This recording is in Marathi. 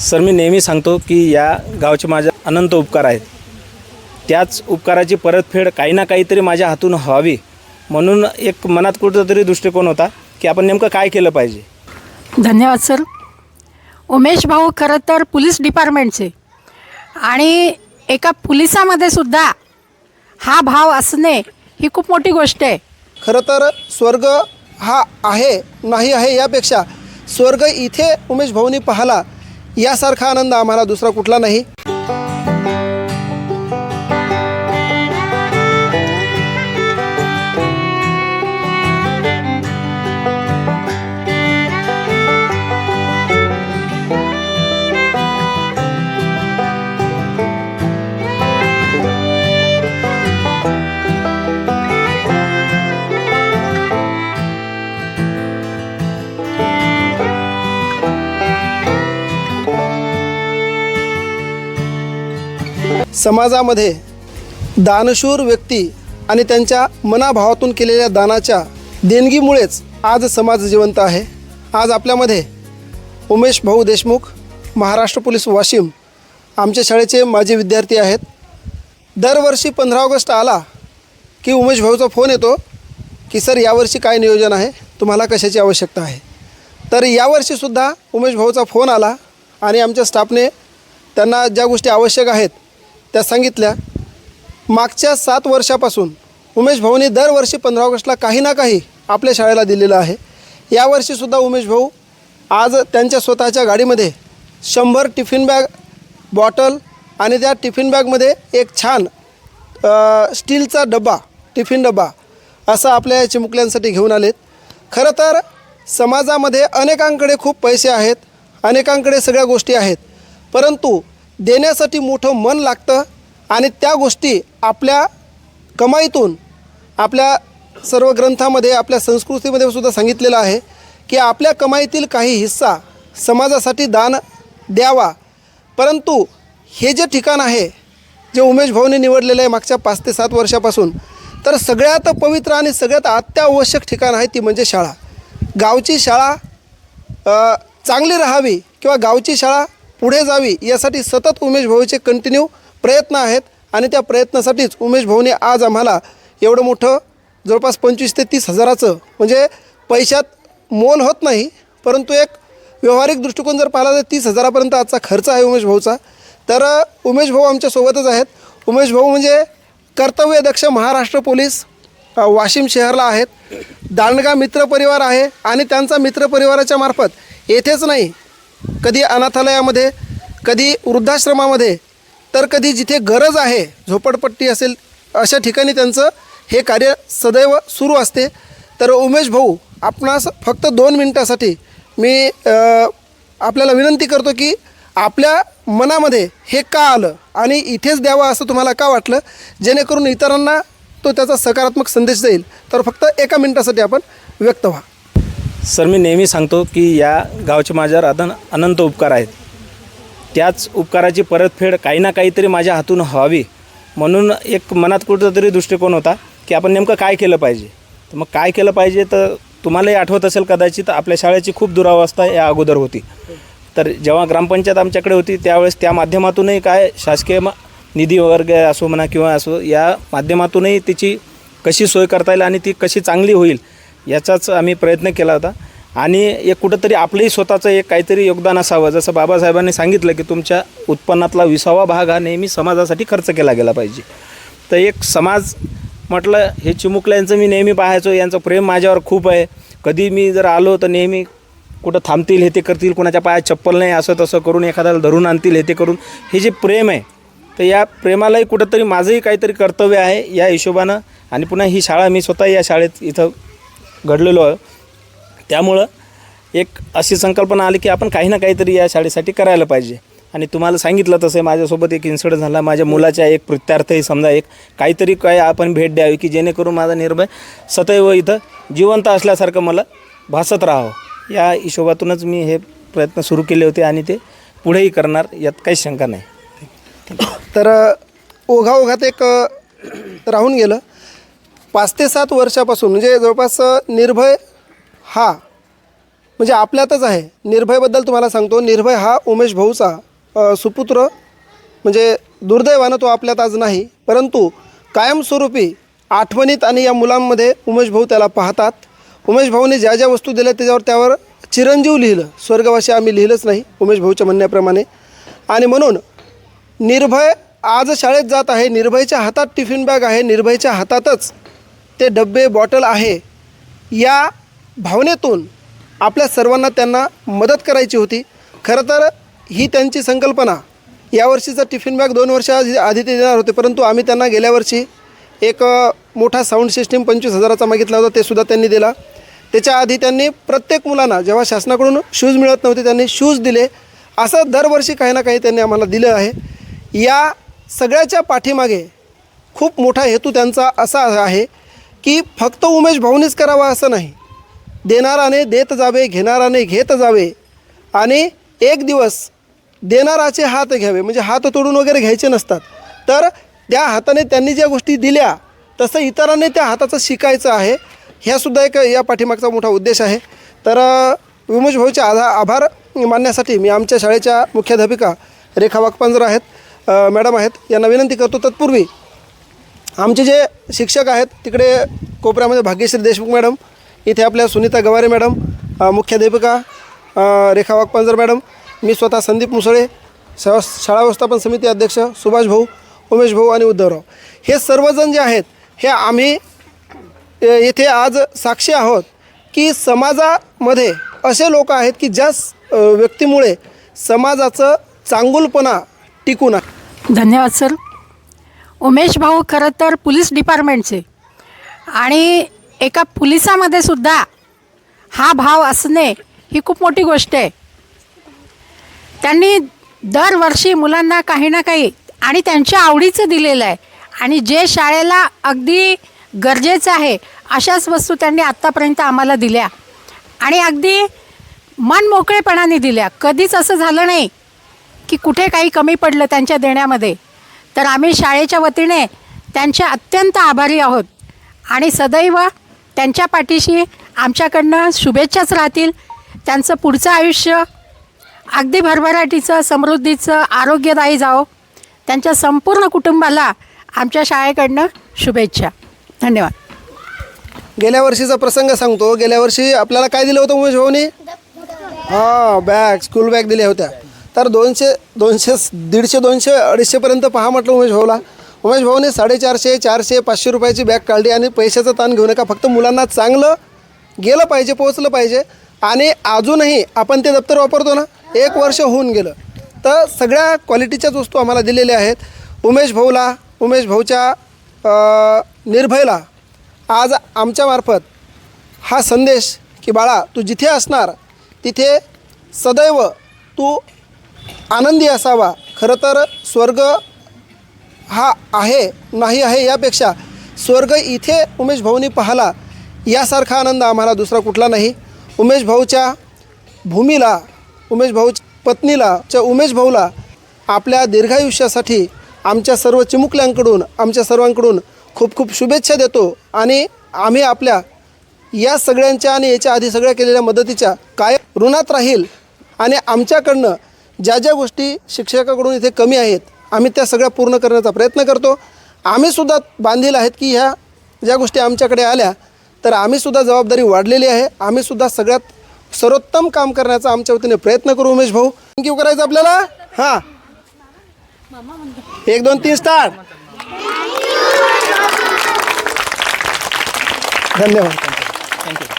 सर, मी नेहमी सांगतो की या गावचे माझे अनंत उपकार आहेत. त्याच उपकाराची परतफेड काही ना काहीतरी माझ्या हातून व्हावी म्हणून एक मनात कुठंतरी दृष्टिकोन होता की आपण नेमकं काय केलं पाहिजे. धन्यवाद सर. उमेश भाऊ खरं तर पोलीस डिपार्टमेंटचे आणि एका पोलिसामध्ये सुद्धा हा भाव असणे ही खूप मोठी गोष्ट आहे. खरं तर स्वर्ग हा आहे नाही आहे यापेक्षा स्वर्ग इथे उमेश भाऊनी पाहिला यासारखा आनंद आम्हाला दुसरा कुठला नाही. समाजामध्ये दानशूर व्यक्ती आणि त्यांच्या मनाभावातून केलेल्या दानाच्या देणगीमुळेच आज समाज जिवंत आहे. आज आपल्यामध्ये उमेश भाऊ देशमुख, महाराष्ट्र पोलीस वाशिम, आमच्या शाळेचे माजी विद्यार्थी आहेत. दरवर्षी 15 ऑगस्ट आला की उमेश भाऊचा फोन येतो की सर यावर्षी काय नियोजन आहे, तुम्हाला कशाची आवश्यकता आहे. तर यावर्षीसुद्धा उमेश भाऊचा फोन आला आणि आमच्या स्टाफने त्यांना ज्या गोष्टी आवश्यक आहेत त्या सांगितल्या. मागच्या 7 वर्षापासून उमेश भाऊनी दरवर्षी 15 ऑगस्टला काही ना काही आपल्या शाळेला दिलेलं आहे. यावर्षीसुद्धा उमेश भाऊ आज त्यांच्या स्वतःच्या गाडीमध्ये 100 टिफिन बॅग, बॉटल आणि त्या टिफिन बॅगमध्ये एक छान स्टीलचा डबा, टिफिन डबा असं आपल्या चिमुकल्यांसाठी घेऊन आलेत. खरं तर समाजामध्ये अनेकांकडे खूप पैसे आहेत, अनेकांकडे सगळ्या गोष्टी आहेत, परंतु देण्यासाठी मोठं मन लागतं आणि त्या गोष्टी आपल्या कमाईतून, आपल्या सर्व ग्रंथामध्ये, आपल्या संस्कृतीमध्ये सुद्धा सांगितलेलं आहे की आपल्या कमाईतील काही हिस्सा समाजासाठी दान द्यावा. परंतु हे जे ठिकाण आहे जे उमेश भाऊने निवडलेलं आहे मागच्या 5 ते 7 वर्षापासून, तर सगळ्यात पवित्र आणि सगळ्यात अत्यावश्यक ठिकाण आहे ती म्हणजे शाळा. गावची शाळा चांगली राहावी किंवा गावची शाळा पुढे जावी यासाठी सतत उमेश भाऊचे कंटिन्यू प्रयत्न आहेत आणि त्या प्रयत्नासाठीच उमेश भाऊने आज आम्हाला एवढं मोठं जवळपास 25 ते 30 हजाराचं, म्हणजे पैशात मोल होत नाही परंतु एक व्यावहारिक दृष्टिकोन जर पाहिला तर 30 हजारापर्यंत आजचा खर्च आहे उमेश भाऊचा. तर उमेश भाऊ आमच्यासोबतच आहेत. उमेश भाऊ म्हणजे कर्तव्यदक्ष महाराष्ट्र पोलीस वाशिम शहरला आहेत. दांडगा मित्रपरिवार आहे आणि त्यांचा मित्रपरिवाराच्या मार्फत येथेच नाही, कधी अनाथालयामध्ये, कधी वृद्धाश्रमामध्ये, तर कधी जिथे गरज आहे, झोपडपट्टी असेल अशा ठिकाणी त्यांचं हे कार्य सदैव सुरू असते. तर उमेश भाऊ, आपणास फक्त 2 मिनटासाठी मी आपल्याला विनंती करतो की आपल्या मनामध्ये हे का आलं आणि इथेच द्यावं असं तुम्हाला का वाटलं, जेणेकरून इतरांना तो त्याचा सकारात्मक संदेश देईल. तर फक्त 1 मिनटासाठी आपण व्यक्त व्हा. सर, मी नेहमी सांगतो की या गावचे माझ्यावर अनंत उपकार आहेत. त्याच उपकाराची परतफेड काही ना काहीतरी माझ्या हातून व्हावी म्हणून एक मनात कुठंतरी दृष्टिकोन होता की आपण नेमकं काय केलं पाहिजे. तर मग काय केलं पाहिजे, तर तुम्हालाही आठवत असेल कदाचित आपल्या शाळेची खूप दुरावस्था या अगोदर होती. तर जेव्हा ग्रामपंचायत आमच्याकडे होती त्यावेळेस त्या माध्यमातूनही काय शासकीय निधी वगैरे असो म्हणा किंवा असो, या माध्यमातूनही तिची कशी सोय करता येईल आणि ती कशी चांगली होईल याचाच आम्ही प्रयत्न केला होता. आणि एक कुठंतरी आपलंही स्वतःचं एक काहीतरी योगदान असावं. जसं बाबासाहेबांनी सांगितलं की तुमच्या उत्पन्नातला 20वा भाग हा नेहमी समाजासाठी खर्च केला गेला पाहिजे. तर एक समाज म्हटलं, हे चिमुकल्यांचं मी नेहमी पाहायचो, यांचं प्रेम माझ्यावर खूप आहे. कधी मी जर आलो तर नेहमी कुठं थांबतील, हे ते करतील, कोणाच्या पायात चप्पल नाही असं तसं करून एखाद्याला धरून आणतील, हे ते करून, हे जे प्रेम आहे तर या प्रेमालाही कुठंतरी माझंही काहीतरी कर्तव्य आहे या हिशोबानं. आणि पुन्हा ही शाळा, मी स्वतः या शाळेत इथं घडलेलो आहे, त्यामुळं एक अशी संकल्पना आली की आपण काही ना काहीतरी या शाळेसाठी करायला पाहिजे. आणि तुम्हाला सांगितलं तसं माझ्यासोबत एक इन्सिडेंट झाला. माझ्या मुलाच्या एक प्रित्यार्थही समजा एक काहीतरी काय आपण भेट द्यावी की जेणेकरून माझा निर्भय सदैव इथं जिवंत असल्यासारखं मला भासत राहावं. या हिशोबातूनच मी हे प्रयत्न सुरू केले होते आणि ते पुढेही करणार, यात काही शंका नाही. तर ओघाओघात एक राहून गेलं. 5 ते 7 वर्षापासून म्हणजे जवळपास निर्भय हा म्हणजे आपल्यातच आहे. निर्भयबद्दल तुम्हाला सांगतो, निर्भय हा उमेश भाऊचा सुपुत्र, म्हणजे दुर्दैवानं तो आपल्यात आज नाही, परंतु कायमस्वरूपी आठवणीत आणि या मुलांमध्ये उमेश भाऊ त्याला पाहतात. उमेश भाऊने ज्या ज्या वस्तू दिल्या त्यावर चिरंजीव लिहिलं, स्वर्गवासी आम्ही लिहिलंच नाही उमेश भाऊच्या म्हणण्याप्रमाणे. आणि म्हणून निर्भय आज शाळेत जात आहे, निर्भयच्या हातात टिफिन बॅग आहे, निर्भयच्या हातातच ते डब्बे बॉटल आहे. या भावनेतून आपल्या सर्वांना त्यांना मदत करायची होती. खरं तर ही त्यांची संकल्पना. यावर्षीचा टिफिन बॅग 2 वर्ष आधी ते देणार होते, परंतु आम्ही त्यांना गेल्या वर्षी एक मोठा साऊंड सिस्टीम 25,000चा मागितला होता, ते सुद्धा त्यांनी दिला. त्याच्या आधी त्यांनी प्रत्येक मुलांना जेव्हा शासनाकडून शूज मिळत नव्हते त्यांनी शूज दिले. असं दरवर्षी काही ना काही त्यांनी आम्हाला दिलं आहे. या सगळ्याच्या पाठीमागे खूप मोठा हेतू त्यांचा असा आहे की फक्त उमेश भाऊनीच करावा असं नाही, देणाराने देत जावे, घेणाराने घेत जावे आणि एक दिवस देणाराचे हात घ्यावे. म्हणजे हात तोडून वगैरे घ्यायचे नसतात, तर त्या हाताने त्यांनी ज्या गोष्टी दिल्या तसं इतरांनी त्या हाताचं शिकायचं आहे. ह्यासुद्धा एक या पाठीमागचा मोठा उद्देश आहे. तर उमेश भाऊचे आभार मानण्यासाठी मी आमच्या शाळेच्या मुख्याध्यापिका रेखा वाघपांजर आहेत, मॅडम आहेत, यांना विनंती करतो. तत्पूर्वी आमचे जे शिक्षक आहेत तिकडे कोपऱ्यामध्ये भाग्यश्री देशमुख मॅडम, इथे आपल्या सुनीता गवारे मॅडम, मुख्याध्यापिका रेखा वाघपांजर मॅडम, मी स्वतः संदीप मुसळे, शाळा व्यवस्थापन समिती अध्यक्ष सुभाष भाऊ, उमेश भाऊ आणि उद्धवराव, हे सर्वजण जे आहेत हे आम्ही येथे आज साक्षी आहोत की समाजामध्ये असे लोक आहेत की ज्या व्यक्तीमुळे समाजाचं चांगुलपणा टिकून आहे. धन्यवाद सर. उमेश भाऊ खरं तर पोलीस डिपार्टमेंटचे आणि एका पोलिसामध्ये सुद्धा हा भाव असणे ही खूप मोठी गोष्ट आहे. त्यांनी दरवर्षी मुलांना काही ना काही आणि त्यांच्या आवडीचं दिलेलं आहे आणि जे शाळेला अगदी गरजेचं आहे अशाच वस्तू त्यांनी आत्तापर्यंत आम्हाला दिल्या आणि अगदी मन मोकळेपणाने दिल्या. कधीच असं झालं नाही की कुठे काही कमी पडलं त्यांच्या देण्यामध्ये. तर आम्ही शाळेच्या वतीने त्यांच्या अत्यंत आभारी आहोत आणि सदैव त्यांच्या पाठीशी आमच्याकडनं शुभेच्छाच राहतील. त्यांचं पुढचं आयुष्य अगदी भरभराटीचं, समृद्धीचं, आरोग्यदायी जावो. त्यांच्या संपूर्ण कुटुंबाला आमच्या शाळेकडनं शुभेच्छा. धन्यवाद. गेल्या वर्षीचा प्रसंग सांगतो. गेल्या वर्षी आपल्याला काय दिलं होतं उमेश भाऊनी? बॅग, स्कूल बॅग दिल्या होत्या. तर 200, 150, 200पर्यंत पहा म्हटलं उमेश भाऊला. उमेश भाऊने 450, 400, 500 रुपयाची बॅग काढली आणि पैशाचा ताण घेऊ नका, फक्त मुलांना चांगलं गेलं पाहिजे, पोहोचलं पाहिजे. आणि अजूनही आपण ते दप्तर वापरतो ना, 1 वर्ष होऊन गेलं, तर सगळ्या क्वालिटीच्याच वस्तू आम्हाला दिलेल्या आहेत. उमेश भाऊला, उमेश भाऊच्या निर्भयला आज आमच्यामार्फत हा संदेश की बाळा, तू जिथे असणार तिथे सदैव तू आनंदी असावा. खरं तर स्वर्ग हा आहे नाही आहे यापेक्षा स्वर्ग इथे उमेश भाऊनी पाहिला यासारखा आनंद आम्हाला दुसरा कुठला नाही. उमेश भाऊच्या भूमीला, उमेश भाऊच्या पत्नीला, उमेश भाऊला आपल्या दीर्घायुष्यासाठी आमच्या सर्व चिमुकल्यांकडून, आमच्या सर्वांकडून खूप खूप शुभेच्छा देतो. आणि आम्ही आपल्या या सगळ्यांच्या आणि याच्या आधी सगळ्या केलेल्या मदतीच्या कायम ऋणात राहील. आणि आमच्याकडनं ज्या ज्या गोष्टी शिक्षकाकडून इथे कमी आहेत आम्ही त्या सगळ्या पूर्ण करण्याचा प्रयत्न करतो. आम्हीसुद्धा बांधील आहेत की ह्या ज्या गोष्टी आमच्याकडे आल्या तर आम्हीसुद्धा जबाबदारी वाढलेली आहे. आम्हीसुद्धा सगळ्यात सर्वोत्तम काम करण्याचा आमच्या वतीने प्रयत्न करू. उमेश भाऊ, थँक्यू करायचं आपल्याला. हां, 1 2 3 स्टार्ट. धन्यवाद. थँक्यू.